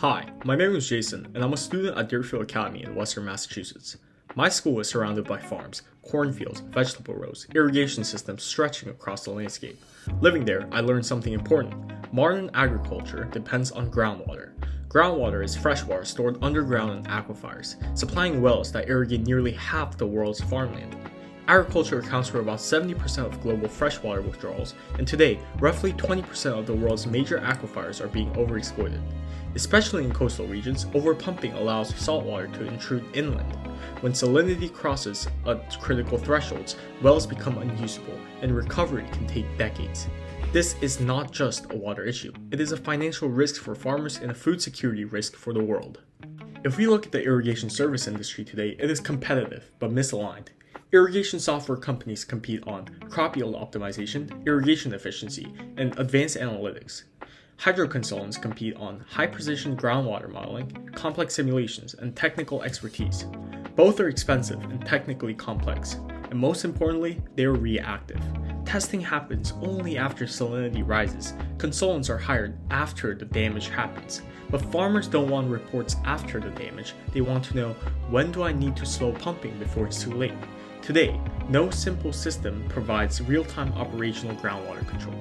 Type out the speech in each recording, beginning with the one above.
Hi, my name is Jason, and I'm a student at Deerfield Academy in Western Massachusetts. My school is surrounded by farms, cornfields, vegetable rows, irrigation systems stretching across the landscape. Living there, I learned something important. Modern agriculture depends on groundwater. Groundwater is freshwater stored underground in aquifers, supplying wells that irrigate nearly half the world's farmland. Agriculture accounts for about 70% of global freshwater withdrawals, and today, roughly 20% of the world's major aquifers are being overexploited. Especially in coastal regions, overpumping allows saltwater to intrude inland. When salinity crosses a critical threshold, wells become unusable, and recovery can take decades. This is not just a water issue, it is a financial risk for farmers and a food security risk for the world. If we look at the irrigation service industry today, it is competitive but misaligned. Irrigation software companies compete on crop yield optimization, irrigation efficiency, and advanced analytics. Hydro consultants compete on high-precision groundwater modeling, complex simulations, and technical expertise. Both are expensive and technically complex, and most importantly, they are reactive. Testing happens only after salinity rises. Consultants are hired after the damage happens. But farmers don't want reports after the damage. They want to know, when do I need to slow pumping before it's too late? Today, no simple system provides real-time operational groundwater control.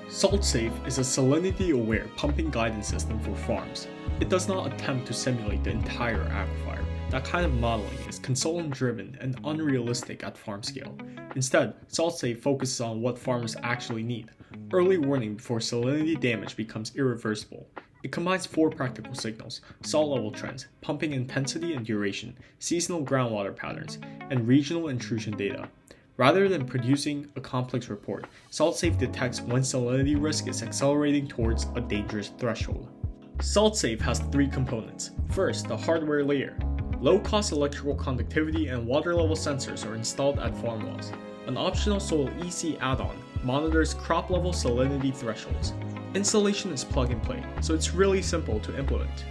SaltSafe is a salinity-aware pumping guidance system for farms. It does not attempt to simulate the entire aquifer. That kind of modeling is consultant-driven and unrealistic at farm scale. Instead, SaltSafe focuses on what farmers actually need: early warning before salinity damage becomes irreversible. It combines 4 practical signals: salt level trends, pumping intensity and duration, seasonal groundwater patterns, and regional intrusion data. Rather than producing a complex report, SaltSafe detects when salinity risk is accelerating towards a dangerous threshold. SaltSafe has 3 components. First, the hardware layer. Low-cost electrical conductivity and water level sensors are installed at farm wells. An optional Soil EC add-on monitors crop level salinity thresholds. Installation is plug and play, so it's really simple to implement.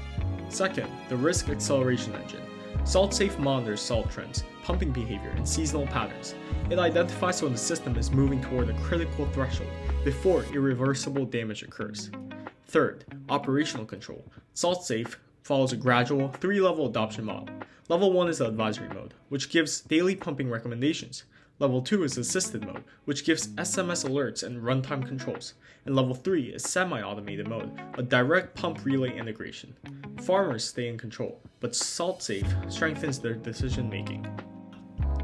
Second, the risk acceleration engine. SaltSafe monitors salt trends, pumping behavior, and seasonal patterns. It identifies when the system is moving toward a critical threshold before irreversible damage occurs. Third, operational control. SaltSafe follows a gradual 3-level adoption model. Level 1 is the advisory mode, which gives daily pumping recommendations. Level 2 is assisted mode, which gives SMS alerts and runtime controls. And Level 3 is semi-automated mode, a direct pump relay integration. Farmers stay in control, but SaltSafe strengthens their decision making.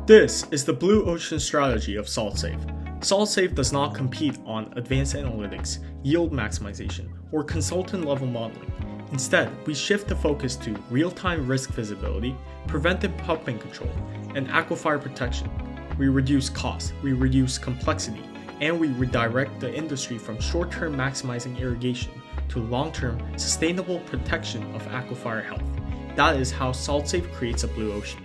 This is the blue ocean strategy of SaltSafe. SaltSafe does not compete on advanced analytics, yield maximization, or consultant-level modeling. Instead, we shift the focus to real-time risk visibility, preventive pumping control, and aquifer protection. We reduce costs, we reduce complexity, and we redirect the industry from short-term maximizing irrigation to long-term sustainable protection of aquifer health. That is how SaltSafe creates a blue ocean.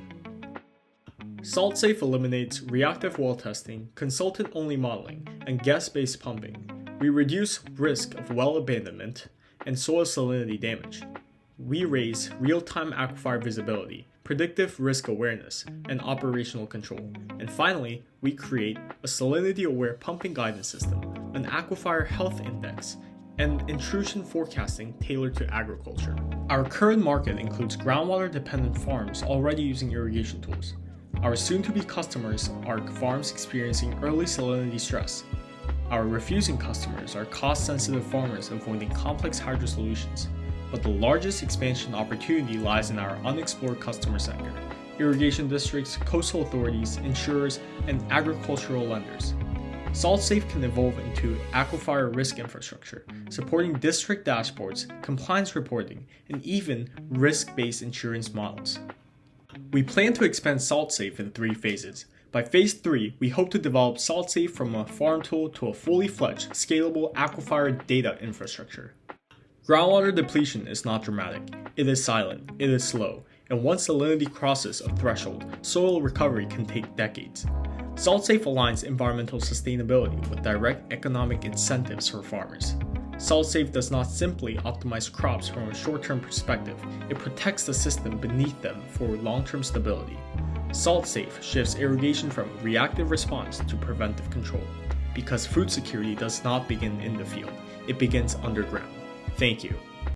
SaltSafe eliminates reactive well testing, consultant-only modeling, and guess-based pumping. We reduce risk of well abandonment and soil salinity damage. We raise real-time aquifer visibility, predictive risk awareness, and operational control. And finally, we create a salinity-aware pumping guidance system, an aquifer health index, and intrusion forecasting tailored to agriculture. Our current market includes groundwater-dependent farms already using irrigation tools. Our soon-to-be customers are farms experiencing early salinity stress. Our refusing customers are cost-sensitive farmers avoiding complex hydro solutions. But the largest expansion opportunity lies in our unexplored customer sector: irrigation districts, coastal authorities, insurers, and agricultural lenders. SaltSafe can evolve into aquifer risk infrastructure, supporting district dashboards, compliance reporting, and even risk-based insurance models. We plan to expand SaltSafe in 3 phases. By phase 3, we hope to develop SaltSafe from a farm tool to a fully fledged, scalable aquifer data infrastructure. Groundwater depletion is not dramatic, it is silent, it is slow, and once salinity crosses a threshold, soil recovery can take decades. SaltSafe aligns environmental sustainability with direct economic incentives for farmers. SaltSafe does not simply optimize crops from a short-term perspective, it protects the system beneath them for long-term stability. SaltSafe shifts irrigation from reactive response to preventive control, because food security does not begin in the field, it begins underground. Thank you.